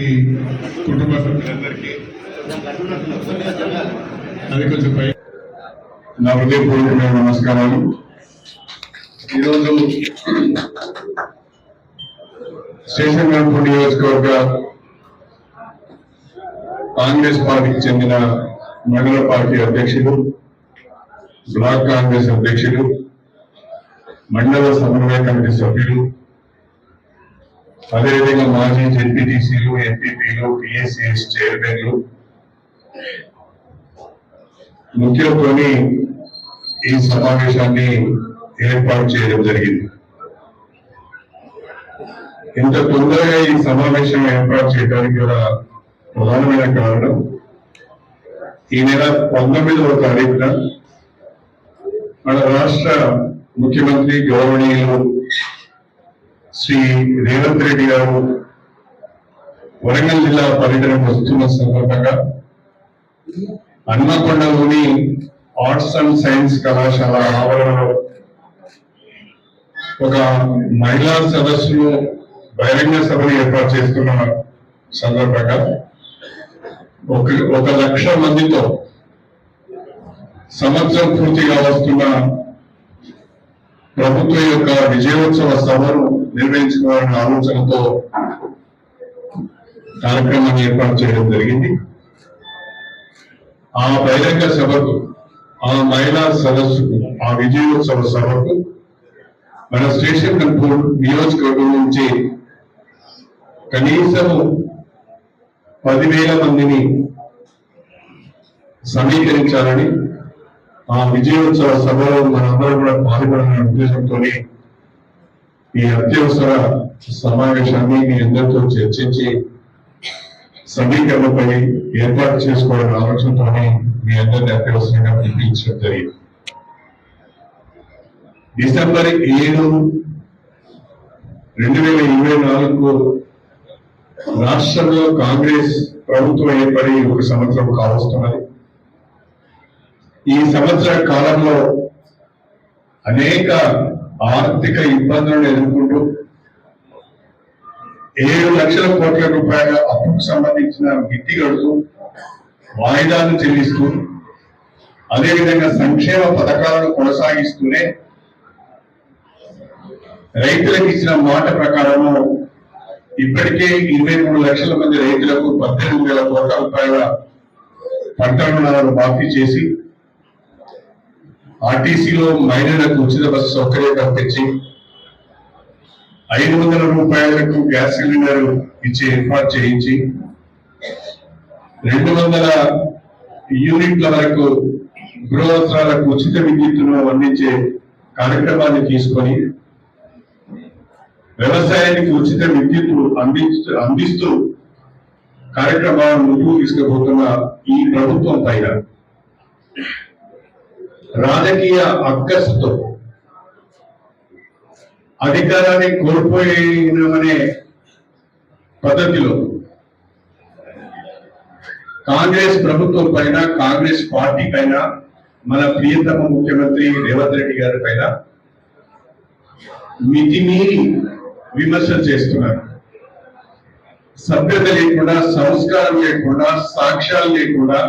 Party కుటుంబ సభ్యులందరికీ అది కొంచెం పై నా హృదయపూర్వకమైన నమస్కారాలు. ఈరోజు స్టేషన్ గన్పూర్ నియోజకవర్గ కాంగ్రెస్ పార్టీకి చెందిన మండల పార్టీ అధ్యక్షులు, బ్లాక్ కాంగ్రెస్ అధ్యక్షులు, మండల సమన్వయ కమిటీ సభ్యులు, అదేవిధంగా మాజీ జెడ్పీటీసీలు, ఎంపీపీలు, పిఎస్సిఎస్ చైర్మన్లు ముఖ్యంతోని ఈ సమావేశాన్ని ఏర్పాటు చేయడం జరిగింది. ఇంత తొందరగా ఈ సమావేశం ఏర్పాటు చేయడానికి కూడా ప్రధానమైన కారణం, ఈ నెల 19వ తారీఖున మన రాష్ట్ర ముఖ్యమంత్రి గౌరవనీయులు శ్రీ రేవంత్ రెడ్డి గారు వరంగల్ జిల్లా పర్యటనకు వస్తున్న సందర్భంగా హన్మకొండలోని ఆర్ట్స్ అండ్ సైన్స్ కళాశాల ఆవరణలో ఒక మహిళా సదస్సును, బహిరంగ సభను ఏర్పాటు చేస్తున్న సందర్భంగా 1,00,000 మందితో సంవత్సరం పూర్తిగా వస్తున్న ప్రభుత్వం యొక్క విజయోత్సవ సభను నిర్వహించుకోవాలనే ఆలోచనతో కార్యక్రమాన్ని ఏర్పాటు చేయడం జరిగింది. ఆ బహిరంగ సభకు, ఆ మహిళా సదస్సుకు, ఆ విజయోత్సవ సభకు మన స్టేషన్ గన్పూర్ నియోజకవర్గం నుంచి కనీసం 10,000 మందిని సమీకరించాలని, ఆ విజయోత్సవ సభలో మనందరం కూడా పాల్గొనాలనే ఉద్దేశంతో ఈ అత్యవసర సమావేశాన్ని మీ అందరితో చర్చించి సమీకరణపై ఏర్పాటు చేసుకోవాలనే ఆలోచనతోనే మీ అందరినీ అత్యవసరంగా పిలిపించడం జరిగింది. డిసెంబర్ 7, 2024 రాష్ట్రంలో కాంగ్రెస్ ప్రభుత్వం ఏర్పడి 1 సంవత్సరం కావస్తున్నది. ఈ సంవత్సర కాలంలో అనేక ఆర్థిక ఇబ్బందులను ఎదుర్కొంటూ 7 లక్షల కోట్ల రూపాయల అప్పుకు సంబంధించిన మిత్తి గడుతూ, వాయిదాలను చెల్లిస్తూ, అదేవిధంగా సంక్షేమ పథకాలను కొనసాగిస్తూనే రైతులకు ఇచ్చిన మాట ప్రకారము ఇప్పటికే 23 లక్షల మంది రైతులకు 18,000 కోట్ల రూపాయల పంట రుణాలను మాఫీ చేసి, ఆర్టీసీలో మహిళలకు ఉచిత బస్సు సౌకర్యం కల్పించి, 500 రూపాయలకు గ్యాస్ సిలిండర్ ఇచ్చి ఏర్పాటు చేయించి, 200 యూనిట్ల వరకు గృహవస్త్రాలకు ఉచిత విద్యుత్తును అందించే కార్యక్రమాన్ని తీసుకొని వ్యవసాయానికి ఉచిత విద్యుత్ అందిస్తూ కార్యక్రమాలను ముందుకు తీసుకుపోతున్న ఈ ప్రభుత్వం పైన రాజకీయ అక్కసుతో అధికారాన్ని కోల్పోయినమనే పద్ధతిలో కాంగ్రెస్ ప్రభుత్వం పైన, కాంగ్రెస్ పార్టీ పైన, మన ప్రియతమ ముఖ్యమంత్రి రేవంత్ రెడ్డి గారి పైన మితిమీరి విమర్శలు చేస్తున్నారు. సభ్యత లేకుండా, సంస్కారం లేకుండా, సాక్ష్యాలు లేకుండా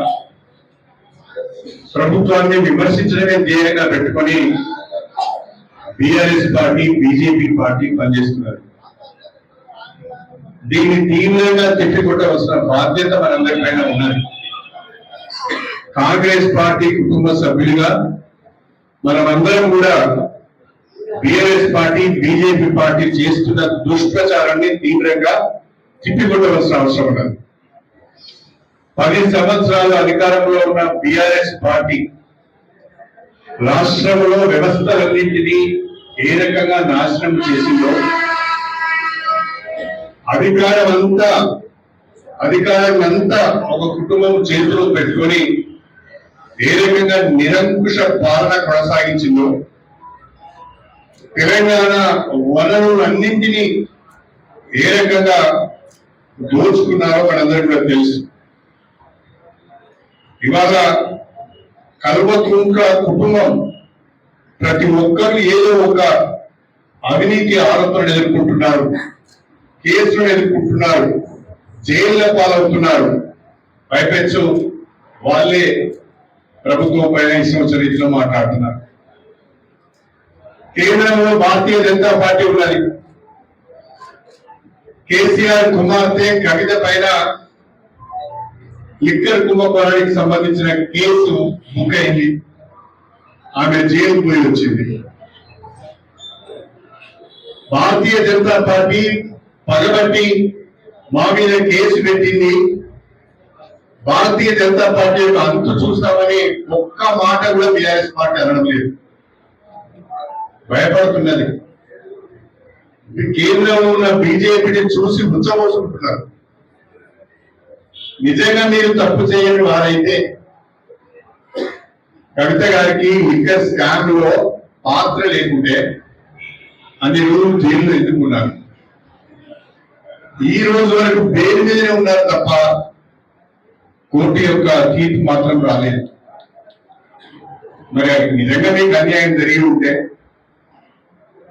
ప్రభుత్వాన్ని విమర్శించడమే ధ్యేయంగా పెట్టుకొని బీఆర్ఎస్ పార్టీ, బీజేపీ పార్టీ పనిచేస్తున్నారు. దీన్ని తీవ్రంగా తిప్పికొట్టవలసిన బాధ్యత మనందరిపైన ఉన్నది. కాంగ్రెస్ పార్టీ కుటుంబ సభ్యులుగా మనమందరం కూడా బీఆర్ఎస్ పార్టీ, బీజేపీ పార్టీ చేస్తున్న దుష్ప్రచారాన్ని తీవ్రంగా తిప్పికొట్టవలసిన అవసరం ఉన్నది. 10 సంవత్సరాలు అధికారంలో ఉన్న బీఆర్ఎస్ పార్టీ రాష్ట్రంలో వ్యవస్థలన్నింటినీ ఏ రకంగా నాశనం చేసిందో, అధికారం అంతా ఒక కుటుంబం చేతిలో పెట్టుకొని ఏ రకంగా నిరంకుశ పాలన కొనసాగించిందో, తెలంగాణ వనరులన్నింటినీ ఏ రకంగా దోచుకున్నారో మనందరికీ కూడా తెలుసు. ఇవాళ కల్వకుంట్ల కుటుంబం ప్రతి ఒక్కరు ఏదో ఒక అవినీతి ఆరోపణలు ఎదుర్కొంటున్నారు, కేసులు ఎదుర్కొంటున్నారు. జైళ్ళ పాలవుతున్నారు. పైపెచ్చు వాళ్ళే ప్రభుత్వం పైన ఈ సంవత్సరం రీతిలో మాట్లాడుతున్నారు. కేంద్రంలో భారతీయ జనతా పార్టీ ఉన్నది. కేసీఆర్ కుమార్తె కవిత పైన లిక్కర్ కుంభకోణానికి సంబంధించిన కేసు బుక్ అయింది. ఆమె జైలు పోయి వచ్చింది. భారతీయ జనతా పార్టీ పగబట్టి మా మీద కేసు పెట్టింది. భారతీయ జనతా పార్టీ యొక్క అంతు చూస్తామని ఒక్క మాట కూడా బీఆర్ఎస్ పార్టీ అనడం లేదు. భయపడుతున్నది. కేంద్రంలో ఉన్న బీజేపీని చూసి ఉచ్చబోసుకుంటున్నారు. నిజంగా మీరు తప్పు చేయని వారైతే కవిత గారికి లిక్కర్ స్కామ్ లో పాత్ర లేకుంటే అన్ని రోజులు జైల్లో ఎదుర్కొన్నారు. ఈ రోజు వరకు పేరు మీదనే ఉన్నారు తప్ప కోర్టు యొక్క తీర్పు మాత్రం రాలేదు. మరి నిజంగా మీకు అన్యాయం జరిగి ఉంటే,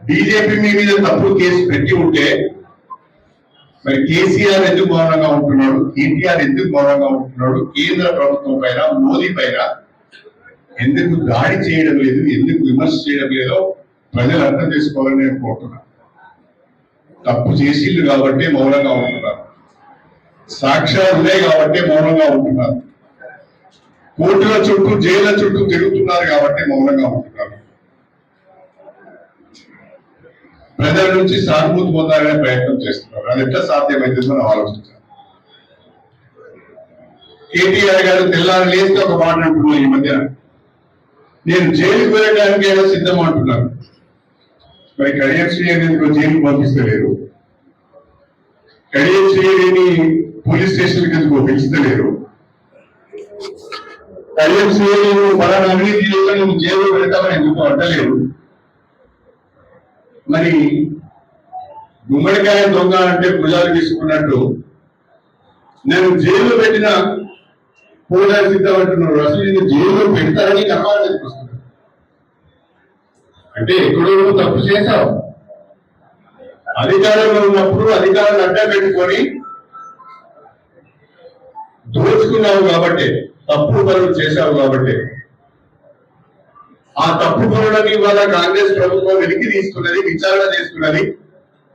బీజేపీ మీ మీద తప్పుడు కేసు పెట్టి ఉంటే, మరి కేసీఆర్ ఎందుకు మౌనంగా ఉంటున్నాడు, కేటీఆర్ ఎందుకు మౌనంగా ఉంటున్నాడు, కేంద్ర ప్రభుత్వం పైన మోదీ పైన ఎందుకు దాడి చేయడం లేదు, ఎందుకు విమర్శ చేయడం లేదో ప్రజలు అర్థం చేసుకోవాలని నేను కోరుతున్నాను. తప్పు చేసిళ్ళు కాబట్టి మౌనంగా ఉంటున్నారు. సాక్ష్యాలు ఉన్నాయి కాబట్టి మౌనంగా ఉంటున్నారు. కోర్టుల చుట్టూ జైళ్ళ చుట్టూ తిరుగుతున్నారు కాబట్టి మౌనంగా ఉంటున్నారు. ప్రజల నుంచి సానుభూతి పొందాలనే ప్రయత్నం చేస్తున్నారు. అది ఎట్లా సాధ్యమైంది మనం ఆలోచించాలి. కేటీఆర్ గారు తెల్లారి లేస్తే ఒక మాట అంటున్నారు. ఈ మధ్య నేను జైలుకు వెళ్ళడానికి ఏదో సిద్ధం అంటున్నాను. మరి కడియం శ్రీని జైలు పంపిస్తలేరు, కడియం శ్రీని పోలీస్ స్టేషన్ ఎందుకు పిలుస్తలేరు, కడియం శ్రీని పలానా అవినీతి చేస్తే నువ్వు జైలు పెడతామని ఎందుకు అంటలేరు. మరి గుమ్మడికాయ దొంగ అంటే భుజాలు తీసుకున్నట్టు నేను జైలు పెట్టిన పోవడానికి సిద్ధం అంటున్నాడు. అసలు ఇది జైల్లో పెడతారని కర్మాలు వస్తుంది. అంటే ఎక్కడో తప్పు చేశావు. అధికారంలో ఉన్నప్పుడు అధికారాన్ని అడ్డం పెట్టుకొని దోచుకున్నావు కాబట్టి, తప్పుడు పనులు చేశావు కాబట్టి, ఆ తప్పు పనులని ఇవాళ కాంగ్రెస్ ప్రభుత్వం వెలికి తీసుకున్నది, విచారణ చేసుకున్నది.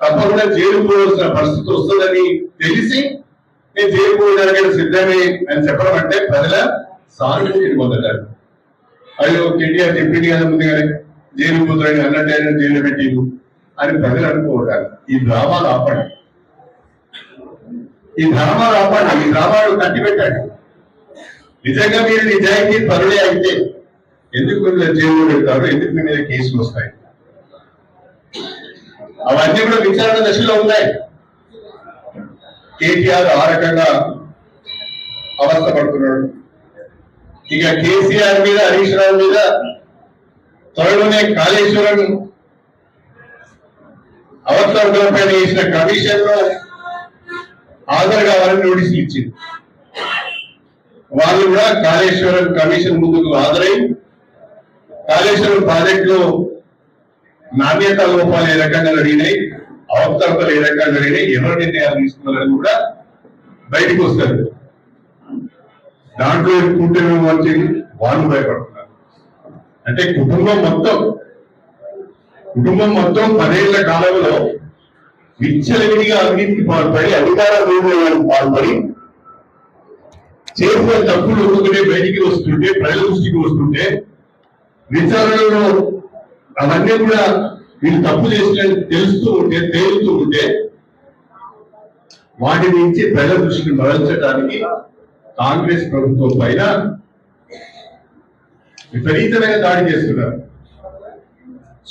తప్పకుండా జైలు పోవాల్సిన పరిస్థితి వస్తుందని తెలిసి నేను జైలు పోవడానికి సిద్ధమే అని చెప్పడం అంటే ప్రజల సానుభూతిని పొందటారు. అయ్యో కేటీఆర్ చెప్పింది కదా ముందుగానే జైలు పోతారని, అన్నట్టు జైలు పెట్టి అని ప్రజలు అనుకోవటారు. ఈ డ్రామాలు ఆపండి, ఈ డ్రామాలు ఆపండి, ఈ డ్రామాలు కట్టిపెట్టండి. నిజంగా మీరు నిజాయితీ పరులే అయితే ఎందుకు జైల్లో పెడతారు, ఎందుకు మీ మీద కేసులు వస్తాయి? అవన్నీ కూడా విచారణ దశలో ఉన్నాయి. కేటీఆర్ ఆ రకంగా అవస్థపడుతున్నాడు. ఇక కేసీఆర్ మీద, హరీష్ రావు మీద త్వరలోనే కాళేశ్వరం అవసరం పైన వేసిన కమిషన్ లో హాజరు కావాలని నోటీసులు ఇచ్చింది. వాళ్ళు కూడా కాళేశ్వరం కమిషన్ ముందుకు హాజరై కాళేశ్వరం ప్రాజెక్ట్ లో నాణ్యత లోపాలు ఏ రకంగా జరిగినాయి, అవకతవకలు ఏ రకంగా జరిగినాయి, ఎవరు నిర్ణయాలు తీసుకున్నారని కూడా బయటకు వస్తారు. దాంట్లో కూటమి వచ్చింది, వాళ్ళు భయపడుతున్నారు. అంటే కుటుంబం మొత్తం 10 ఏళ్ల కాలంలో విచ్చలవిడిగా అవినీతికి పాల్పడి, అధికార దుర్వినియోగానికి పాల్పడి, చేసిన తప్పులు ఒక్కొక్కటే బయటికి వస్తుంటే, ప్రజల దృష్టికి వస్తుంటే, విచారణలో అవన్నీ కూడా వీళ్ళు తప్పు చేసినట్టు తెలుస్తూ ఉంటే, తేలుతూ ఉంటే, వాటి నుంచి ప్రజల దృష్టిని మరల్చడానికి కాంగ్రెస్ ప్రభుత్వం పైన విపరీతమైన దాడి చేస్తున్నారు.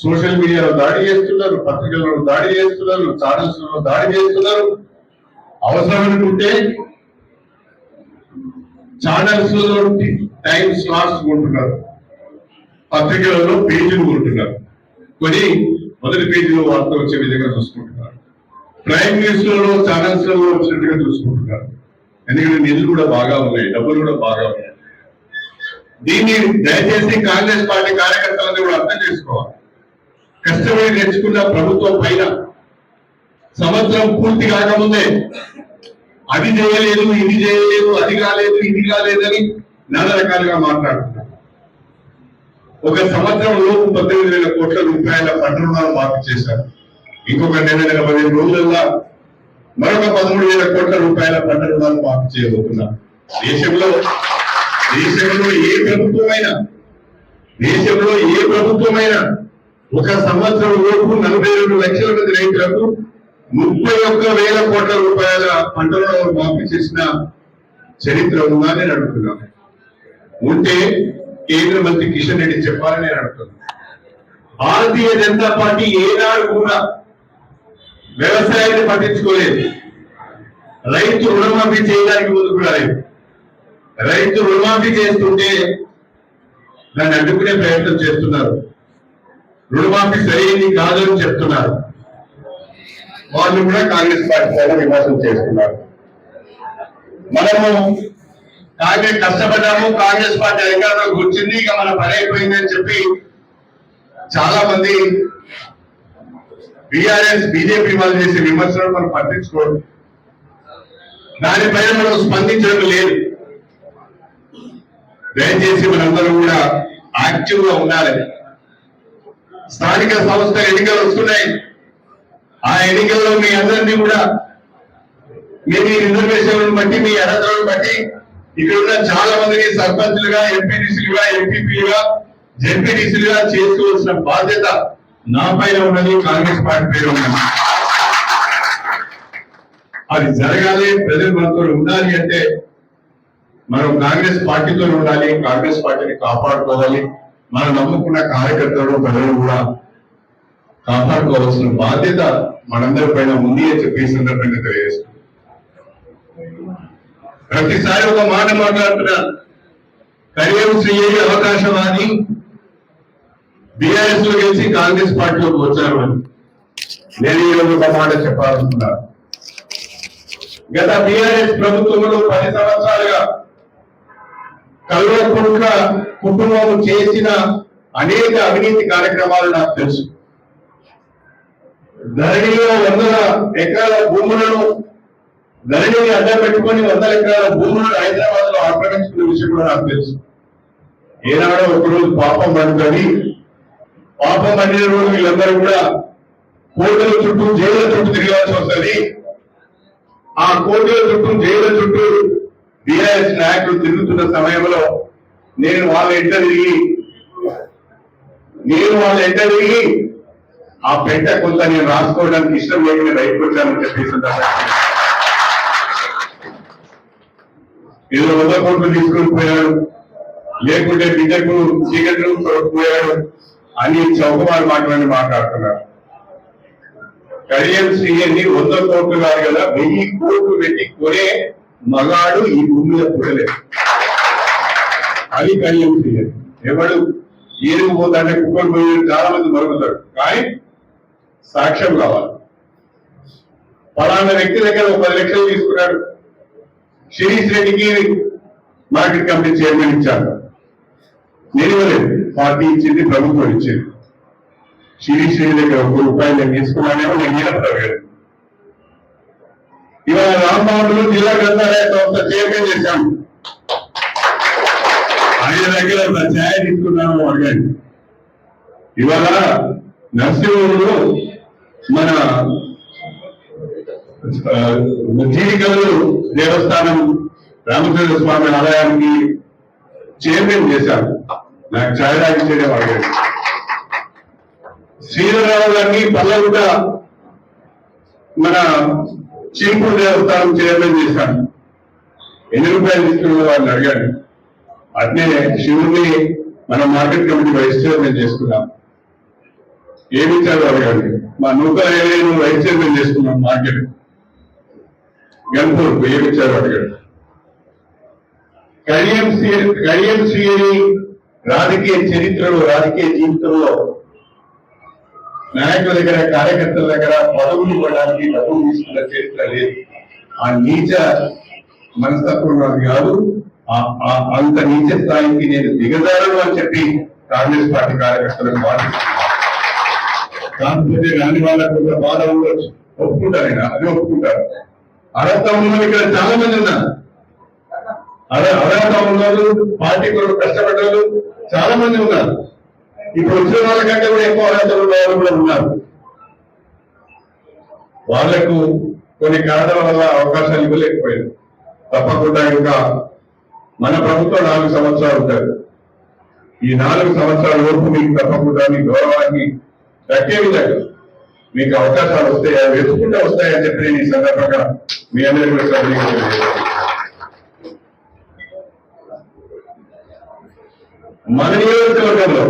సోషల్ మీడియాలో దాడి చేస్తున్నారు, పత్రికలలో దాడి చేస్తున్నారు, ఛానల్స్ లో దాడి చేస్తున్నారు. అవసరమనుకుంటే ఛానల్స్ లో టైం స్లాట్స్ కొంటున్నారు, పత్రికలలో పేజీలు కొంటున్నారు, కొని మొదటి పేజీలో వార్త వచ్చే విధంగా చూసుకుంటున్నారు. ప్రైమ్ న్యూస్ లలో ఛానల్స్ లో వచ్చినట్టుగా చూసుకుంటున్నారు. ఎందుకంటే నిధులు కూడా బాగా ఉన్నాయి, డబ్బులు కూడా బాగా ఉన్నాయి. దీన్ని దయచేసి కాంగ్రెస్ పార్టీ కార్యకర్తలను కూడా అర్థం చేసుకోవాలి. కష్టపడి తెచ్చుకున్న ప్రభుత్వం పైన సంవత్సరం పూర్తి కాకముందే అది చేయలేదు, ఇది చేయలేదు, అది కాలేదు, ఇది కాలేదని నానా రకాలుగా మాట్లాడుతున్నారు. ఒక సంవత్సరం లోపు 18,000 కోట్ల రూపాయల పంట రుణాలు మాఫీ చేశారు. ఇంకొక నెల 15 రోజుల్లో మరొక 13,000 కోట్ల రూపాయల పంట రుణాలు మాఫీ చేయబోతున్నారు. దేశంలో ఏ ప్రభుత్వమైనా ఒక సంవత్సరం లోపు 42 లక్షల మంది రైతులకు 31,000 కోట్ల రూపాయల పంట రుణాలు మాఫీ చేసిన చరిత్ర ఉందని నేను అడుగుతున్నాను. ఉంటే కేంద్ర మంత్రి కిషన్ రెడ్డి చెప్పాలని నేను అడుగుతున్నాను. భారతీయ జనతా పార్టీ ఏనాడు కూడా వ్యవసాయాన్ని పట్టించుకోలేదు. రైతు రుణమాఫీ చేయడానికి ముందుకు రాలేదు. రైతు రుణమాఫీ చేస్తుంటే దాన్ని అడ్డుకునే ప్రయత్నం చేస్తున్నారు. రుణమాఫీ సరైనది కాదని చెప్తున్నారు. వాళ్ళు కూడా కాంగ్రెస్ పార్టీ పైన విమర్శలు చేస్తున్నారు. మనము కాంగ్రెస్ కష్టపడ్డాము, కాంగ్రెస్ పార్టీ అధికారంలోకి వచ్చింది, ఇక మన పని అయిపోయింది అని చెప్పి చాలా మంది బీఆర్ఎస్ బీజేపీ వాళ్ళు చేసే విమర్శలు మనం పట్టించుకోవడం, దానిపైన మనం స్పందించడం లేదు. దయచేసి మనందరూ కూడా యాక్టివ్ గా ఉండాలి. స్థానిక సంస్థ ఎన్నికలు వస్తున్నాయి. ఆ ఎన్నికల్లో మీ అందరినీ కూడా మీ రిజర్వేషన్లను బట్టి, మీ అర్హతలను బట్టి ఇక్కడ ఉన్న చాలా మందిని సర్పంచులుగా, ఎంపీటీసీలుగా, ఎంపీపీలుగా, జెడ్పీటీసీలుగా చేసుకోవాల్సిన బాధ్యత నా పైన ఉన్నది, కాంగ్రెస్ పార్టీ పైన ఉన్నది. అది జరగాలి, ప్రజలు మనతో ఉండాలి అంటే మనం కాంగ్రెస్ పార్టీతో ఉండాలి, కాంగ్రెస్ పార్టీని కాపాడుకోవాలి. మనం నమ్ముకున్న కార్యకర్తలు, ప్రజలు కూడా కాపాడుకోవాల్సిన బాధ్యత మనందరి పైన ఉంది అని చెప్పి ఈ సందర్భంగా తెలియజేస్తున్నాం. ప్రతిసారి ఒక మాట మాట్లాడుతున్నారు, కడియం శ్రీహరి అవకాశవాది బీఆర్ఎస్ లో గెలిచి కాంగ్రెస్ పార్టీలోకి వచ్చారు అని నేను ఈరోజు ఒక మాట చెప్పాలనుకున్నాను. గత బీఆర్ఎస్ ప్రభుత్వంలో 10 సంవత్సరాలుగా కల్వకుంట్ల కుటుంబం చేసిన అనేక అవినీతి కార్యక్రమాలు నాకు తెలుసు. ధరణిలో 100 ఎకరాల భూములను, ధరణిని అడ్డం పెట్టుకొని 100 ఎకరాల భూములను హైదరాబాద్ లో ఆక్రమించుకున్న విషయం కూడా నాకు తెలుసు. ఏనాడో ఒకరోజు పాపం పండుతుంది, పాపం పండిన రోజు వీళ్ళందరూ కూడా కోర్టుల చుట్టూ, జైళ్ళ చుట్టూ తిరగాల్సి వస్తుంది. ఆ కోర్టుల చుట్టూ, జైళ్ళ చుట్టూ బీఆర్ఎస్ నాయకులు తిరుగుతున్న సమయంలో నేను వాళ్ళ ఎంట తిరిగి ఆ పెంట కొంత నేను రాసుకోవడానికి ఇష్టం లేక రైతు వచ్చానని చెప్పేసి ఏదో 100 కోట్లు తీసుకొని పోయాడు, లేకుంటే బిడ్డకు చీకట్లు పోయాడు అని చౌకబారు మాటలని మాట్లాడుతున్నారు. కడియం శ్రీహరిని 100 కోట్లు కాదు కదా, 1000 కోట్లు పెట్టి కొనే మగాడు ఈ భూమి మీద పుట్టలేదు. అది కడియం శ్రీహరి. ఎవడు ఏనుగు పోతాంటే కుక్కలు పోయి చాలా మంది మరుగుతాడు, కానీ సాక్ష్యం కావాలి. పలానా వ్యక్తి దగ్గర 10 లక్షలు తీసుకున్నాడు, శిరీష్ రెడ్డికి మార్కెట్ కమిటీ చైర్మన్ ఇచ్చారు, నేను ఇవ్వలేదు, పార్టీ ఇచ్చింది, ప్రభుత్వం ఇచ్చింది. శిరీష్ రెడ్డి దగ్గర 1 రూపాయలు నేను తీసుకున్నానేమో, నేను నిలబడలేదు. ఇవాళ రాంబాబులు జిల్లా గ్రంథాలయ సంస్థ చైర్మన్ చేశాను, ఆయన దగ్గర ఒక ఛాయ తీసుకున్నాను అడిగాను. ఇవాళ నర్సింహులు మన జీవికల్లు దేవస్థానం రామచంద్ర స్వామి ఆలయానికి చైర్మన్ చేశారు, నాకు ఛాయ రాయించేదే అడిగాను. శ్రీధరరావు గారిని పల్లెగూడ మన చీంపూర్ దేవస్థానం చైర్మన్ చేశాను, ఎన్ని రూపాయలు తీసుకున్న వాళ్ళని అడిగాను. అట్నే శివుడిని మన మార్కెట్ కమిటీ వైస్ చైర్మన్ చేసుకున్నాం, ఏమిచ్చారు అడగండి. మా నూతన ఏరియాను వైస్ చైర్మన్ చేసుకున్నాం, మార్కెట్ గన్పూర్ ఏమిచ్చారు అడగండి. కడియం శ్రీహరి రాజకీయ చరిత్రలో, రాజకీయ జీవితంలో నాయకుల దగ్గర, కార్యకర్తల దగ్గర పదవులు ఇవ్వడానికి డబ్బులు తీసుకున్న చరిత్ర లేదు. ఆ నీచ మనస్తత్వం అది కాదు, అంత నీచ స్థాయికి నేను దిగజారను అని చెప్పి కాంగ్రెస్ పార్టీ కార్యకర్తలకు బాధిస్తున్నాను. కాకపోతే రాని వాళ్ళకు కొంత బాధ ఉండొచ్చు, ఒప్పుకుంటారు, అది ఒప్పుకుంటారు. అర్హత ఉన్నవాళ్ళు ఇక్కడ చాలా మంది ఉన్నారు. అర్హత ఉన్నవాళ్ళు, పార్టీ కొరకు కష్టపడ్డారు చాలా మంది ఉన్నారు. ఇప్పుడు వచ్చిన వాళ్ళకంటే కూడా ఎక్కువ అర్హత ఉన్న వాళ్ళు కూడా ఉన్నారు. వాళ్లకు కొన్ని కారణాల వల్ల అవకాశాలు ఇవ్వలేకపోయారు. తప్పకుండా ఇంకా మన ప్రభుత్వం 4 సంవత్సరాలు ఉంటారు. ఈ 4 సంవత్సరాల వరకు మీకు తప్పకుండా మీ గౌరవాన్ని దక్కే విధంగా మీకు అవకాశాలు వస్తాయా, వెతుకుంటే వస్తాయని చెప్పి నేను ఈ సందర్భంగా మీ అందరికీ కూడా మన నియోజకవర్గంలో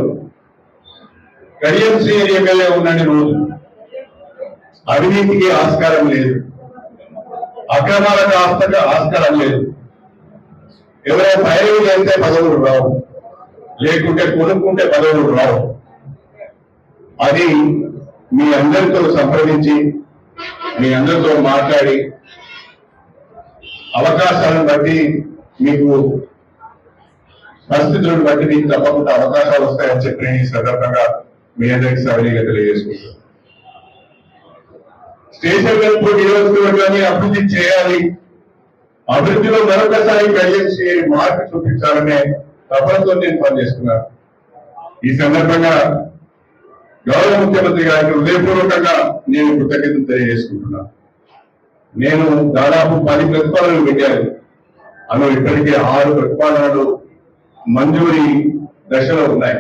కడియం శ్రీ ఎమ్మెల్యే ఉన్నాడని రోజు అవినీతికి ఆస్కారం లేదు, అక్రమాలకు ఆస్కారం లేదు. ఎవరో పైరు చేస్తే పదవులు రావు, లేకుంటే కొనుక్కుంటే పదవులు రావు. అది మీ అందరితో సంప్రదించి మీ అందరితో మాట్లాడి అవకాశాలను బట్టి మీకు పరిస్థితులను బట్టి మీకు తప్పకుండా అవకాశాలు వస్తాయని చెప్పి ఈ సందర్భంగా మీ అందరికీ సవినీయంగా తెలియజేసుకుంటాను. స్టేషన్ గన్పూర్ నియోజకవర్గాన్ని అభివృద్ధి చేయాలి, అభివృద్ధిలో మరొకసారి కలిసి మార్పు చూపించాలనే తపనతో నేను పనిచేస్తున్నాను. ఈ సందర్భంగా గౌరవ ముఖ్యమంత్రి గారికి హృదయపూర్వకంగా నేను కృతజ్ఞతలు తెలియజేసుకుంటున్నాను. నేను దాదాపు 10 ప్రతిపాదనలు పెట్టాను. అందులో ఇప్పటికే 6 ప్రతిపాదనలు మంజూరీ దశలో ఉన్నాయి.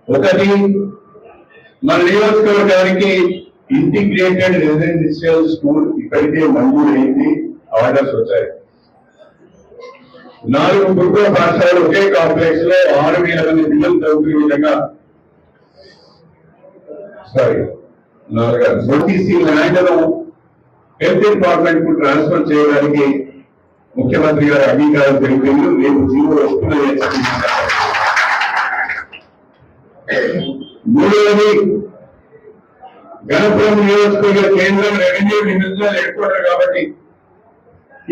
ఒకటి, మన నియోజకవర్గానికి ఇంటిగ్రేటెడ్ రెసిడెన్షియల్ స్కూల్ ఇప్పటికే మంజూరు అయింది, ఆర్డర్స్ వచ్చాయి. 4 గురుకుల పాఠశాలలు ఒకే కాంప్లెక్స్ లో 6,000 మంది పిల్లలు చదువుకునే విధంగా ల్యాండ్లను హెల్త్ డిపార్ట్మెంట్ కు ట్రాన్స్ఫర్ చేయడానికి ముఖ్యమంత్రి గారి అంగీకారం తెలిపింది. రేపు జీవో వస్తున్నాయి. మూడవది, గణపురం నియోజకవర్గ కేంద్రం రెవెన్యూ డివిజనల్ హెడ్ క్వార్టర్ కాబట్టి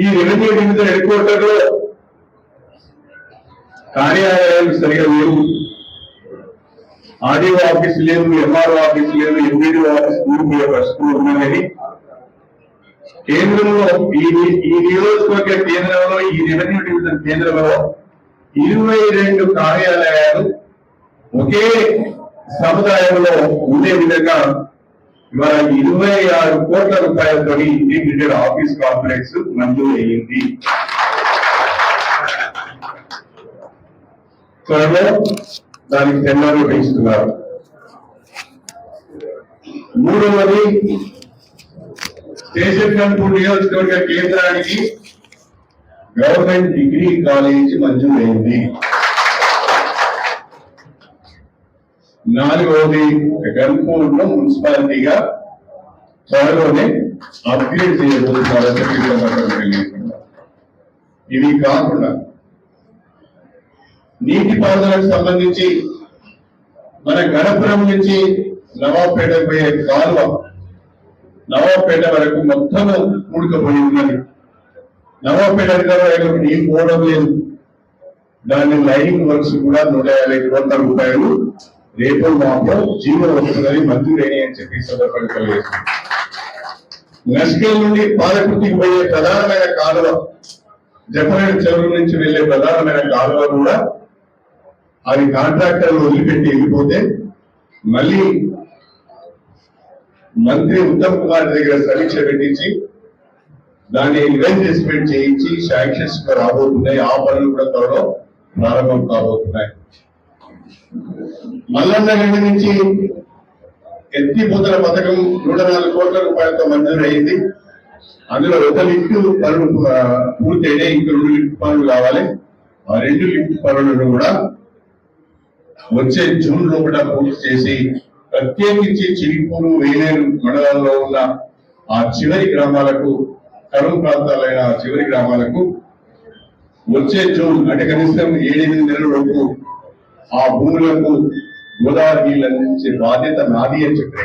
ఈ రెవెన్యూ డివిజనల్ హెడ్ క్వార్టర్ లో కార్యాలయాలు సరిగా లేవు, ఆర్డీఓ ఆఫీస్ లేదు, ఎంఆర్ఓ ఆఫీస్ లేదు, ఎంపీడీఓ ఆఫీస్ స్కూల్ ఉన్నది. కేంద్రంలో ఈ నియోజకవర్గ కేంద్రంలో ఈ రెవెన్యూ డివిజన్ కేంద్రంలో 22 కార్యాలయాలు ఒకే సముదాయంలో ఉండే విధంగా ఇవాళ 26 కోట్ల రూపాయలతో ఇంటిగ్రేటెడ్ ఆఫీస్ కాంప్లెక్స్ మంజూరు అయ్యింది. త్వరలో దానికి టెండర్లు పెంచుతున్నారు. మూడవది, స్టేషన్ గన్పూర్ నియోజకవర్గ కేంద్రానికి గవర్నమెంట్ డిగ్రీ కాలేజ్ మంజూరు అయింది. 4వది, గన్పూర్ లో మున్సిపాలిటీగా త్వరలోనే అప్గ్రేడ్ చేయబోతున్నారు. ఇది కాకుండా నీటిపారుదలకు సంబంధించి మన గణపురం నుంచి నవాబ్పేట పోయే కాలువ నవాబ్పేట వరకు మొత్తం కూడుకుపోయి ఉన్నది. నవాబ్పేట నీరు పోవడం లేదు. దాని లైనింగ్ వర్క్స్ కూడా 150 కోట్ల రూపాయలు రేపు మాకు జీవో వస్తుందని మంజూరైన అని చెప్పి సందర్భంగా తెలియజేస్తుంది. నస్కేల్ నుండి పాలకుర్తికి పోయే ప్రధానమైన కాలువ, జపనేడు చెరువు నుంచి వెళ్లే ప్రధానమైన కాలువ కూడా అది కాంట్రాక్టర్లు వదిలిపెట్టి వెళ్ళిపోతే మళ్ళీ మంత్రి ఉత్తమ్ కుమార్ దగ్గర సమీక్ష పెట్టించి దాన్ని ఇన్వెస్ట్మెంట్ చేయించి శాంక్షన్స్ రాబోతున్నాయి. ఆ పనులు కూడా త్వరలో ప్రారంభం కాబోతున్నాయి. మల్లన్న గండి నుంచి ఎత్తిపోతల పథకం 104 కోట్ల రూపాయలతో మంజూరు అయింది. అందులో 1 లిఫ్ట్ పనులు పూర్తయినాయి, ఇంకా 2 లిఫ్ట్ పనులు కావాలి. ఆ 2 లిఫ్ట్ పనులను కూడా వచ్చే జూన్ లో కూడా పూర్తి చేసి ప్రత్యేకించి చిలిపూరు, వేలేరు మండలాల్లో ఉన్న ఆ చివరి గ్రామాలకు, కరువు ప్రాంతాలైన చివరి గ్రామాలకు వచ్చే జూన్ అంటే కనీసం 7-8 నెలల వరకు ఆ భూములకు గోదావరి నీళ్ళు అందించే బాధ్యత నాది అని చెప్పి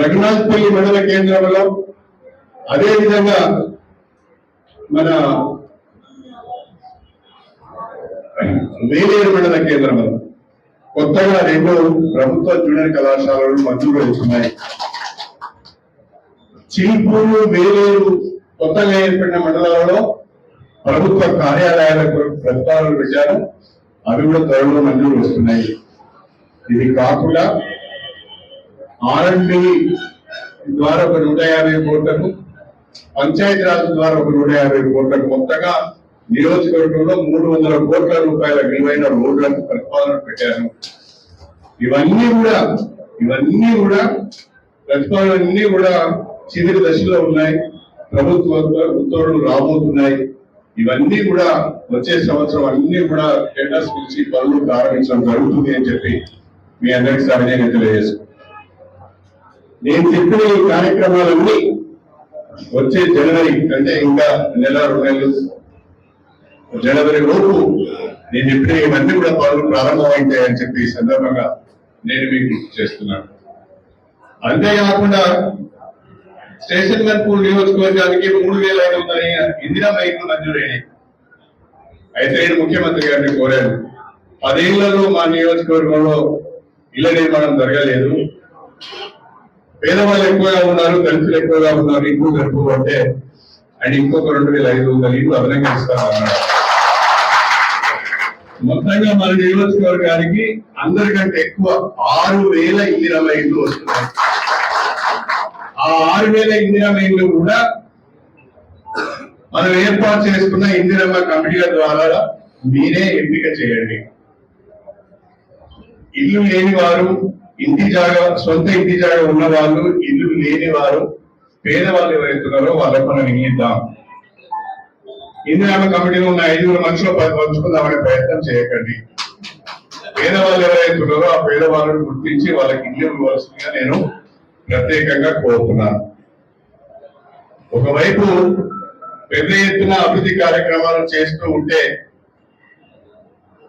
రఘునాథ్పల్లి మండల కేంద్రంలో, అదేవిధంగా మన వేలేరు మండల కేంద్రంలో కొత్తగా 2 ప్రభుత్వ జూనియర్ కళాశాలలు మంజూరు అవుతున్నాయి. చీపూరు, వేలేరు కొత్తగా ఏర్పడిన మండలాలలో ప్రభుత్వ కార్యాలయాలకు ప్రతిపాదనలు పెట్టారు. అవి కూడా త్వరలో మంజూరు వస్తున్నాయి. ఇది కాకుండా R&D ద్వారా ఒక 150 కోట్లకు, పంచాయతీరాజ్ ద్వారా ఒక 150 కోట్లకు, మొత్తగా నియోజకవర్గంలో 300 కోట్ల రూపాయల విలువైన రోడ్లకు ప్రతిపాదన పెట్టారు. ఇవన్నీ కూడా ప్రతిపాదనలన్నీ కూడా చివరి దశలో ఉన్నాయి. ప్రభుత్వ ఉత్తర్వులు రాబోతున్నాయి. ఇవన్నీ కూడా వచ్చే సంవత్సరం అన్ని కూడా టెండర్స్ పిలిచి పనులు ప్రారంభించడం జరుగుతుంది అని చెప్పి మీ అందరికీ సవినయంగా తెలియజేసుకుంటాను. నేను చెప్పిన ఈ కార్యక్రమాలన్నీ వచ్చే జనవరి అంటే ఇంకా 1-2 నెలలు, జనవరి లోపు నేను చెప్పిన ఇవన్నీ కూడా పనులు ప్రారంభమైతాయని చెప్పి ఈ సందర్భంగా నేను మీకు గుర్తు చేస్తున్నాను. అంతేకాకుండా స్టేషన్ గన్పూర్ నియోజకవర్గానికి 3,500 ఇందిరా బైక్లు మంజూరైనాయి. అయితే నేను ముఖ్యమంత్రి గారిని కోరాను, 10 ఏళ్లలో మా నియోజకవర్గంలో ఇళ్ల నిర్మాణం జరగలేదు, పేదవాళ్ళు ఎక్కువగా ఉన్నారు, దళితులు ఎక్కువగా ఉన్నారు, ఇంకో జరుపు అంటే ఆయన ఇంకొక 2,500 ఇళ్ళు అదనంగా ఇస్తానన్నాడు. మొత్తంగా మన నియోజకవర్గానికి అందరికంటే ఎక్కువ 6,000 ఇందిరా ఇళ్ళు వస్తున్నాయి. ఆ 6,000 ఇందిరమ్మ ఇళ్ళు కూడా మనం ఏర్పాటు చేసుకున్న ఇందిరమ్మ కమిటీల ద్వారా మీరే ఎంపిక చేయండి. ఇల్లు లేని వారు, సొంత ఇంటి జాగా ఉన్న వాళ్ళు, ఇల్లు లేని వారు, పేదవాళ్ళు ఎవరైతున్నారో వాళ్ళకు మనం ఇద్దాం. ఇందిరమ్మ కమిటీలో ఉన్న 5 మనుషులు పంచుకుందామనే ప్రయత్నం చేయకండి. పేదవాళ్ళు ఎవరైతున్నారో ఆ పేదవాళ్ళను గుర్తించి వాళ్ళకి ఇల్లు ఇవ్వాల్సిందిగా నేను ప్రత్యేకంగా కోరుతున్నాను. ఒకవైపు పెద్ద ఎత్తున అభివృద్ధి కార్యక్రమాలు చేస్తూ ఉంటే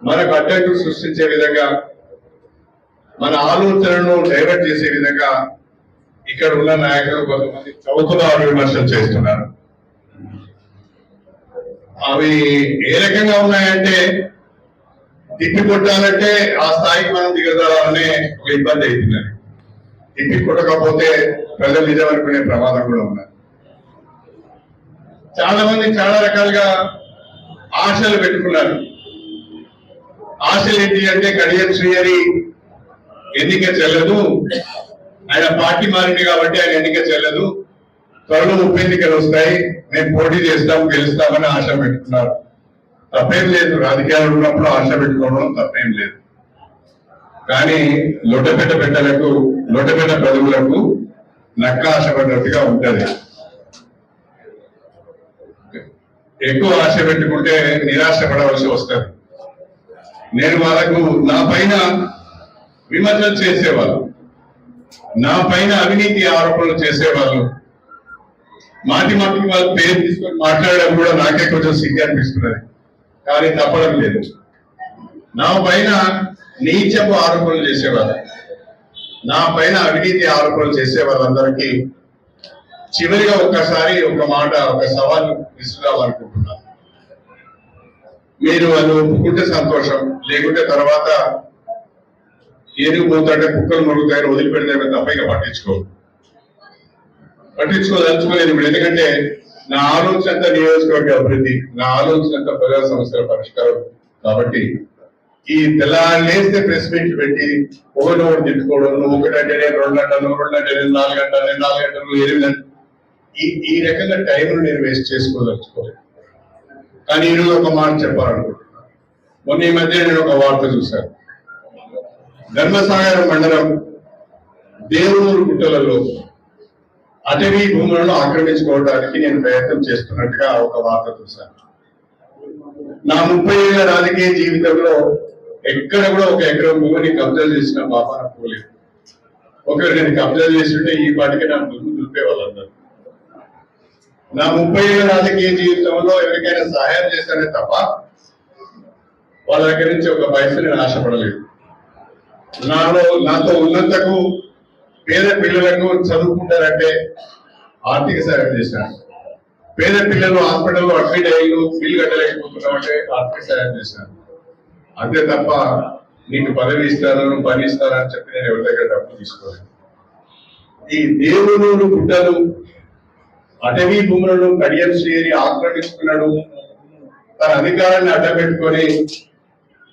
మనకు అడ్డంకులు సృష్టించే విధంగా, మన ఆలోచనలను డైవర్ట్ చేసే విధంగా ఇక్కడ ఉన్న నాయకులు కొంతమంది చౌకబారు విమర్శలు చేస్తున్నారు. అవి ఏ రకంగా ఉన్నాయంటే, తిప్పి కొట్టాలంటే ఆ స్థాయికి మనం దిగజాలనే ఒక ఇబ్బంది అవుతున్నది. తిప్పి కొట్టకపోతే ప్రజలు నిజం అనుకునే ప్రమాదం కూడా ఉన్నది. చాలా మంది చాలా రకాలుగా ఆశలు పెట్టుకున్నారు. ఆశలు ఏంటి అంటే, కడియం శ్రీహరి ఎన్నిక చెల్లదు, ఆయన పార్టీ మారింది కాబట్టి ఆయన ఎన్నిక చెల్లదు, త్వరలో ఉప ఎన్నికలు వస్తాయి, మేము పోటీ చేస్తాం, గెలుస్తామని ఆశ పెట్టుకున్నారు. తప్పేం లేదు, రాజకీయాలు ఉన్నప్పుడు ఆశ పెట్టుకోవడం తప్పేం లేదు. కానీ లొట్టపెట్ట ప్రజలకు నక్క ఆశపడినట్టుగా ఉంటది. ఎక్కువ ఆశ పెట్టుకుంటే నిరాశ పడవలసి వస్తుంది. నేను వాళ్ళకు నా పైన విమర్శలు చేసేవాళ్ళు, నా పైన అవినీతి ఆరోపణలు చేసేవాళ్ళు, మాటి వాళ్ళ పేరు తీసుకొని మాట్లాడడం కూడా నాకే కొంచెం సిగ్గు అనిపిస్తున్నది. కానీ తప్పడం లేదు. నా పైన నీచపు ఆరోపణలు చేసేవాళ్ళు, నా పైన అవినీతి ఆరోపణలు చేసే వాళ్ళందరికీ చివరిగా ఒక్కసారి ఒక మాట, ఒక సవాల్ విసురాలనుకుంటున్నాను. మీరు అది ఒప్పుకుంటే సంతోషం, లేకుంటే తర్వాత ఏనుగు పోతాంటే కుక్కలు మరుగుతాయని వదిలిపెడితే తప్ప ఇక పట్టించుకోదలుచుకోలేదు ఇప్పుడు. ఎందుకంటే నా ఆలోచన అంతా నియోజకవర్గ అభివృద్ధి, నా ఆలోచన అంతా ప్రజా సమస్యల పరిష్కారం. కాబట్టి ఈ తెల్లారేస్తే ప్రెస్ మీట్ పెట్టి ఒకటి తిట్టుకోవడం, నువ్వు 1 గంట, 2 గంటలు, 2 గంటలు, 4 గంటలు, 4 గంటలు, 8 గంటలు, ఈ రకంగా టైంను నేను వేస్ట్ చేసుకోదలుచుకోలేదు. కానీ ఈరోజు ఒక మాట చెప్పాలనుకుంటున్నాను. మొన్న ఈ మధ్య నేను ఒక వార్త చూశాను. ధర్మసాగరం మండలం దేవునూరు గుట్టలలో అటవీ భూములను ఆక్రమించుకోవడానికి నేను ప్రయత్నం చేస్తున్నట్టుగా ఒక వార్త చూశాను. నా 30 ఏళ్ల రాజకీయ జీవితంలో ఎక్కడ కూడా ఒక ఎకరం భూమిని కబ్జా చేసిన పాపాన పోలేదు. ఒకవేళ నేను కబ్జా చేస్తుంటే ఈ పాటికి నా భూమి దులిపేవాళ్ళందరూ. నా 30 ఏళ్ల రాజకీయ జీవితంలో ఎవరికైనా సహాయం చేస్తానే తప్ప వాళ్ళ దగ్గర నుంచి ఒక పైసలు నేను ఆశపడలేదు. నాతో ఉన్నంతకు పేద పిల్లలకు చదువుకుంటారంటే ఆర్థిక సహాయం చేశాను. పేద పిల్లలు హాస్పిటల్లో అడ్మిట్ అయ్యి ఫీల్ కట్టలేకపోతున్నామంటే ఆర్థిక సహాయం చేశాను. అంతే తప్ప నీకు పదవి ఇస్తాను పని ఇస్తానని చెప్పి నేను ఎవరి దగ్గర డబ్బులు తీసుకోలేదు. ఈ దేవునూరు గుట్టలు అటవీ భూములను కడియం శ్రీహరి ఆక్రమిస్తున్నాడు, తన అధికారాన్ని అడ్డపెట్టుకొని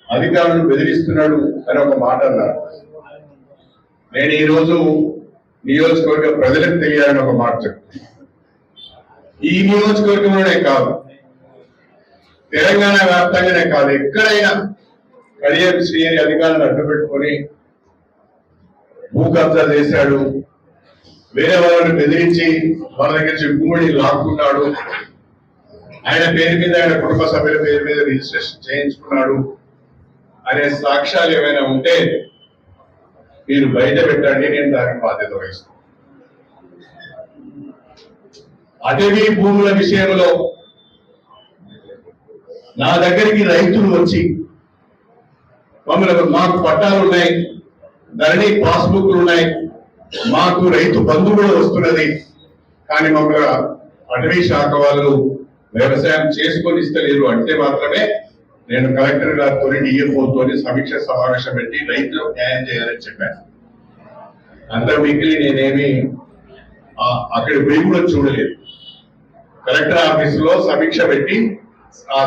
అధికారులను బెదిరిస్తున్నాడు అని ఒక మాట అన్నారు. నేను ఈరోజు నియోజకవర్గ ప్రజలకు తెలియాలని ఒక మాట చెప్తాను. ఈ నియోజకవర్గంలోనే కాదు, తెలంగాణ వ్యాప్తంగానే కాదు, ఎక్కడైనా కడియం శ్రీహరి అధికారులను అడ్డుపెట్టుకొని భూ కబ్జా చేశాడు, వేరే వాళ్ళని బెదిరించి వాళ్ళ దగ్గర నుంచి భూమిని లాక్కున్నాడు, ఆయన పేరు మీద ఆయన కుటుంబ సభ్యుల పేరు మీద రిజిస్ట్రేషన్ చేయించుకున్నాడు అనే సాక్ష్యాలు ఏమైనా ఉంటే మీరు బయట పెట్టండి, నేను దానికి బాధ్యత వహిస్తాను. అటవీ భూముల విషయంలో నా దగ్గరికి రైతులు వచ్చి మమ్మల్ని మాకు పట్టాలు ఉన్నాయి, ధరణి పాస్బుక్లు ఉన్నాయి, మాకు రైతు బంధు కూడా వస్తున్నది, కానీ మమ్మల్ని అటవీ శాఖ వాళ్ళు వ్యవసాయం చేసుకొని ఇస్తలేరు అంటే మాత్రమే నేను కలెక్టర్ గారితో డిఎఫ్ఓతో సమీక్ష సమావేశం పెట్టి రైతులకు న్యాయం చేయాలని చెప్పాను. అంతకు మిగిలి నేనేమి అక్కడ పోయి కూడా చూడలేదు. కలెక్టర్ ఆఫీస్ లో సమీక్ష పెట్టి ఆ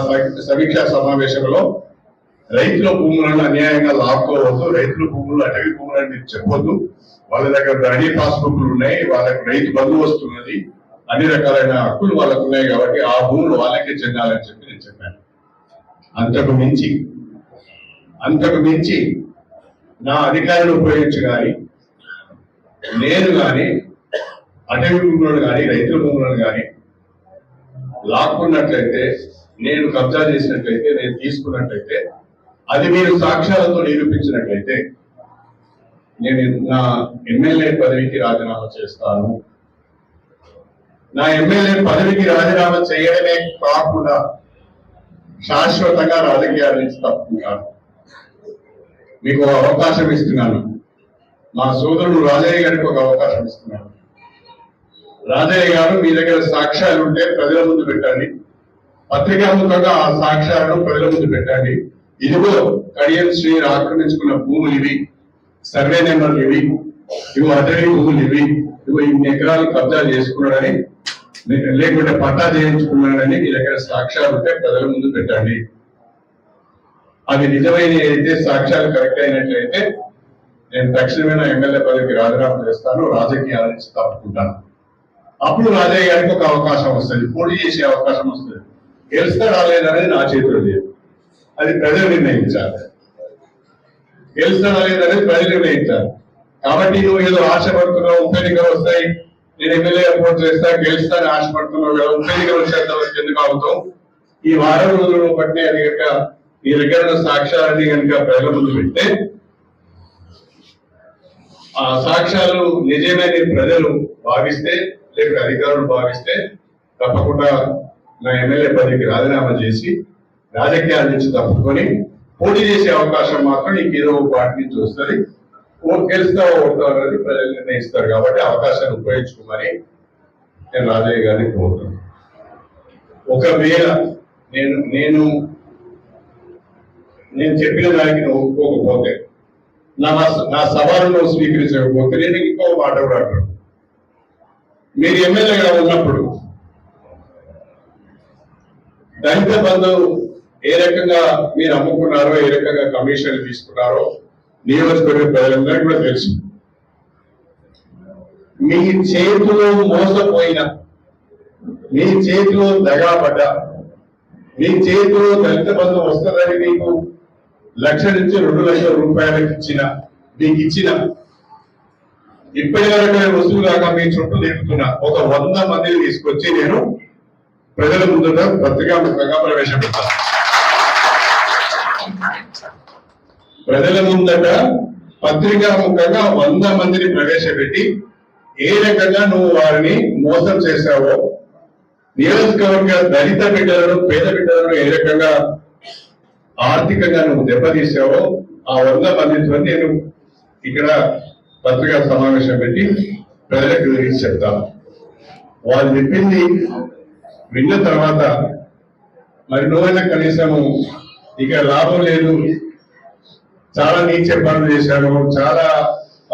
సమీక్షా సమావేశంలో రైతుల భూములను అన్యాయంగా లాక్కోవద్దు, రైతుల భూములు అటవీ భూములని మీరు చెప్పొద్దు, వాళ్ళ దగ్గర ధరణి పాస్బుక్లు ఉన్నాయి, వాళ్ళకి రైతు బంధు వస్తున్నది, అన్ని రకాలైన హక్కులు వాళ్ళకు ఉన్నాయి కాబట్టి ఆ భూములు వాళ్ళకే చెందాలని చెప్పి నేను చెప్పాను. అంతకు మించి నా అధికారులు ఉపయోగించి కానీ నేను కానీ అటవీ భూములను కానీ రైతుల భూములను కానీ లాక్కున్నట్లయితే, నేను కబ్జా చేసినట్లయితే, నేను తీసుకున్నట్లయితే, అది మీరు సాక్ష్యాలతో నిరూపించినట్లయితే నేను నా ఎమ్మెల్యే పదవికి రాజీనామా చేస్తాను. నా ఎమ్మెల్యే పదవికి రాజీనామా చేయడమే కాకుండా శాశ్వతంగా రాజకీయాల నుంచి తప్పుకుంటాను. మీకు ఒక అవకాశం ఇస్తున్నాను, మా సోదరుడు రాజయ్య గారికి ఒక అవకాశం ఇస్తున్నాను. రాజయ్య గారు, మీ దగ్గర సాక్ష్యాలు ఉంటే ప్రజల ముందు పెట్టండి, పత్రికాముఖంగా ఆ సాక్ష్యాలను ప్రజల ముందు పెట్టండి. ఇదిగో కడియం శ్రీహరి ఆక్రమించుకున్న భూములు ఇవి, సర్వే నెంబర్లు ఇవి, ఇవి అటవీ భూములు ఇవి, ఇవి ఇన్ని ఎకరాలు కబ్జా చేసుకున్నాడని, లేకుంటే పట్టా చేయించుకున్నాడని మీ దగ్గర సాక్ష్యాలు ఉంటే ప్రజల ముందు పెట్టండి. అది నిజమైన అయితే, సాక్ష్యాలు కరెక్ట్ అయినట్లయితే నేను తక్షణమైన ఎమ్మెల్యే పదవికి రాజీనామా చేస్తాను, రాజకీయాల నుంచి తప్పుకుంటాను. అప్పుడు రాజయ్య గారికి ఒక అవకాశం వస్తుంది, పోటీ చేసే అవకాశం వస్తుంది. గెలుస్తా రాలేదనేది నా చేతిలో లేదు, అది ప్రజలు నిర్ణయించాలి. గెలుస్తా రాలేదనేది ప్రజలు నిర్ణయించాలి. కాబట్టి నువ్వు ఏదో ఆశపడుతున్నావు, ఉప ఎన్నికలు వస్తాయి, నేను ఎమ్మెల్యే పోటీ చేస్తా, గెలుస్తాను ఆశపడుతున్నావు కదా, ఉప ఎన్నికలు వచ్చేంత ఎందుకు అవుతావు? ఈ వారం రోజులను బట్టి అది కనుక నీ దగ్గర ఉన్న సాక్ష్యాలని కనుక ప్రజల ముందు పెడితే, ఆ సాక్ష్యాలు నిజమని ప్రజలు భావిస్తే, లేకపోతే అధికారులు భావిస్తే, తప్పకుండా నా ఎమ్మెల్యే పదవికి రాజీనామా చేసి రాజకీయాల నుంచి తప్పుకొని పోటీ చేసే అవకాశం మాత్రం నీకు ఏదో ఒక పార్టీ నుంచి వస్తుంది. గెలుస్తావో ఓడతావు అనేది ప్రజలు నిర్ణయిస్తారు. కాబట్టి అవకాశాన్ని ఉపయోగించుకోమని నేను రాజయ్య గారిని కోరుతున్నాను. ఒకవేళ నేను చెప్పిన దానికి నువ్వు ఒప్పుకోకపోతే, నా సవాలు నువ్వు స్వీకరించకపోతే, నేను ఇంకో మాట కూడా అంటాను. మీరు ఎమ్మెల్యేగా ఉన్నప్పుడు దళిత బంధు ఏ రకంగా మీరు అమ్ముకున్నారో, ఏ రకంగా కమిషన్లు తీసుకున్నారో నియోజకవర్గ ప్రజలందరికీ కూడా తెలుసు. మీ చేతిలో మోసపోయిన, మీ చేతిలో దగాపడ్డ, మీ చేతిలో దళిత బంధు వస్తుందని మీకు 1,00,000 నుంచి 2,00,000 రూపాయలకు మీకు ఇచ్చిన ఇప్పటి వరకు వస్తువు కాక మీ చుట్టూ తిరుగుతున్నా ఒక 100 మందిని తీసుకొచ్చి నేను ప్రజల ముందుగా పత్రికాముఖంగా ప్రవేశపెడతాను. ప్రజల ముందట పత్రికాముఖంగా 100 మందిని ప్రవేశపెట్టి ఏ రకంగా నువ్వు వారిని మోసం చేశావో, నియోజకవర్గ దళిత బిడ్డలను, పేద బిడ్డలను ఏ రకంగా ఆర్థికంగా నువ్వు దెబ్బతీసావో ఆ 100 మందితో నేను ఇక్కడ పత్రికా సమావేశం పెట్టి ప్రజలకు వివరించి చెప్తాను. వాళ్ళు చెప్పింది విన్న తర్వాత మరి నువ్వైనా కనీసము ఇక లాభం లేదు, చాలా నీచ పనులు చేశాను, చాలా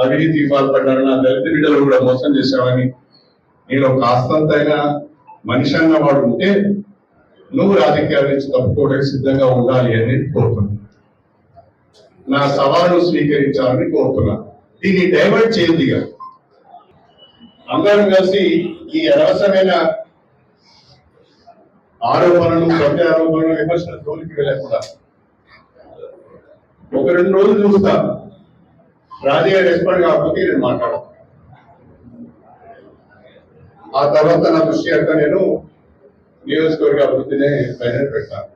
అవినీతికి పాల్పడ్డాను, నా దళిత బిడ్డలు కూడా మోసం చేశామని నేను కాస్తంతైనా మనిషి అన్నవాడు ఉంటే నువ్వు రాజకీయాల నుంచి తప్పుకోవడానికి సిద్ధంగా ఉండాలి అని కోరుతున్నాను. నా సవాలు స్వీకరించాలని కోరుతున్నా. దీన్ని డైవర్ట్ చేయొద్దిగా. అందరం కలిసి ఈ అనవసరమైన ఆరోపణలు, ప్రత్యారోపణలు, విమర్శల జోలికి వెళ్ళకుండా ఒక 2 రోజులు చూస్తా. రాజకీయ రెస్పాండ్ కాకపోతే నేను మాట్లాడతాను. ఆ తర్వాత నా దృష్టి అంతా నేను నియోజకవర్గ అభివృద్ధినే పైన పెడతాను.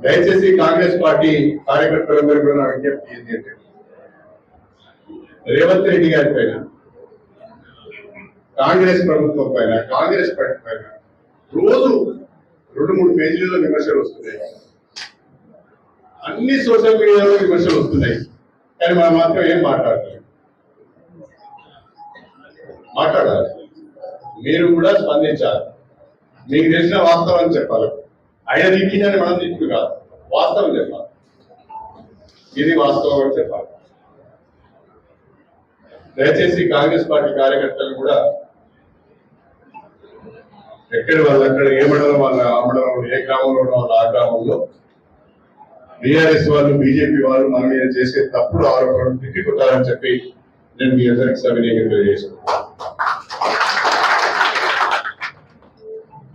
దయచేసి కాంగ్రెస్ పార్టీ కార్యకర్తలందరూ కూడా నా విజ్ఞప్తి ఏంటంటే రేవంత్ రెడ్డి గారి పైన, కాంగ్రెస్ ప్రభుత్వం పైన, కాంగ్రెస్ పార్టీ పైన రోజు 2-3 పేజీలలో విమర్శలు వస్తున్నాయి. అన్ని సోషల్ మీడియాలో విమర్శలు వస్తున్నాయి. కానీ మనం మాత్రం ఏం మాట్లాడలేదు. మాట్లాడాలి. మీరు కూడా స్పందించాలి. మీకు తెలిసిన వాస్తవం చెప్పాలి. ఆయన తిట్టిందని మనం తిట్టు కాదు, వాస్తవం చెప్పాలి. ఇది వాస్తవం అని చెప్పాలి. దయచేసి కాంగ్రెస్ పార్టీ కార్యకర్తలు కూడా ఎక్కడ వాళ్ళు అక్కడ ఏ మండలం వాళ్ళ ఆ మండలంలో, ఏ గ్రామంలో ఉన్న వాళ్ళు ఆ గ్రామంలో బీఆర్ఎస్ వాళ్ళు, బీజేపీ వాళ్ళు మన మీద చేసే తప్పుడు ఆరోపణలు తిప్పికొట్టాలని చెప్పి నేను మీ అందరికి సవినయంగా తెలియజేసుకుంటాను.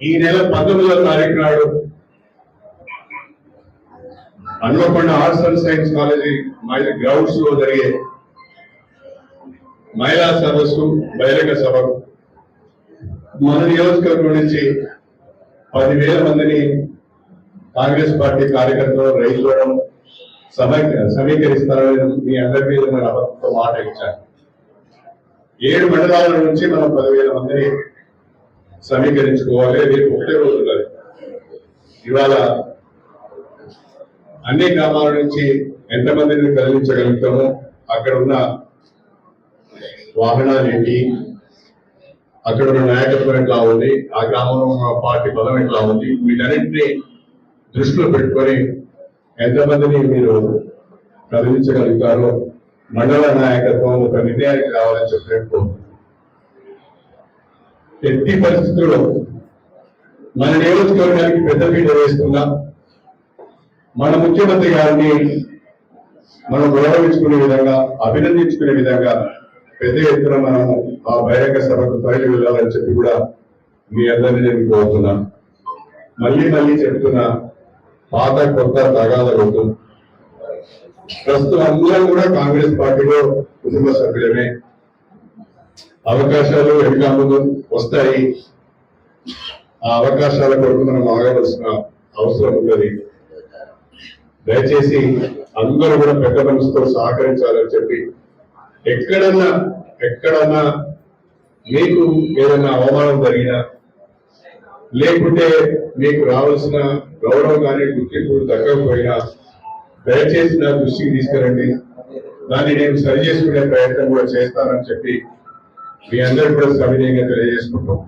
ఈ నెల 19వ తారీఖు నాడు Hanamkonda arts and science college grounds లో జరిగే మహిళా సదస్సు, బహిరంగ సభకు మన నియోజకవర్గం నుంచి 10,000 మందిని కాంగ్రెస్ పార్టీ కార్యకర్తలు, రైతులను సమీకరిస్తారని మీ అందరి మీద మన అబద్ధంతో మాట ఇచ్చాను. 7 మండలాల నుంచి మనం 10,000 మందిని సమీకరించుకోవాలి. రేపు ఒకటే రోజు కాదు. ఇవాళ అన్ని గ్రామాల నుంచి ఎంతమందిని కదిలించగలుగుతామో, అక్కడ ఉన్న వాహనాలు ఏంటి, అక్కడ ఉన్న నాయకత్వం ఎట్లా ఉంది, ఆ గ్రామంలో ఉన్న పార్టీ బలం ఎట్లా ఉంది, వీటన్నింటినీ దృష్టిలో పెట్టుకొని ఎంతమందిని మీరు కదిలించగలుగుతారో మండల నాయకత్వం ఒక నిర్ణయానికి రావాలని చెప్పినప్పుడు ఎట్టి పరిస్థితుల్లో మన నియోజకవర్గానికి పెద్దపీట వేస్తున్నా మన ముఖ్యమంత్రి గారిని మనం గౌరవించుకునే విధంగా, అభినందించుకునే విధంగా పెద్ద ఎత్తున మనము ఆ బహిరంగ సభకు తరలి వెళ్ళాలని చెప్పి కూడా మీ అందరినీ నేను కోరుతున్నాను. మళ్ళీ చెప్తున్నా, పాత కొత్త తగాదలొద్దు. ప్రస్తుతం అందరం కూడా కాంగ్రెస్ పార్టీలో కుటుంబ సభ్యులమే. అవకాశాలు ఎట్లా వస్తాయి, ఆ అవకాశాల కొరకు మనం ఆగవలసిన అవసరం ఉన్నది. దయచేసి అందరూ కూడా పెద్ద మనసుతో సహకరించాలని చెప్పి, ఎక్కడన్నా మీకు ఏదైనా అవమానం జరిగినా, లేకుంటే మీకు రావాల్సిన గౌరవం కానీ గుర్తింపు దక్కకపోయినా దయచేసి నా దృష్టికి తీసుకురండి. దాన్ని నేను సరి చేసుకునే ప్రయత్నం కూడా చేస్తానని చెప్పి మీ అందరూ కూడా సవినయంగా తెలియజేసుకుంటాం.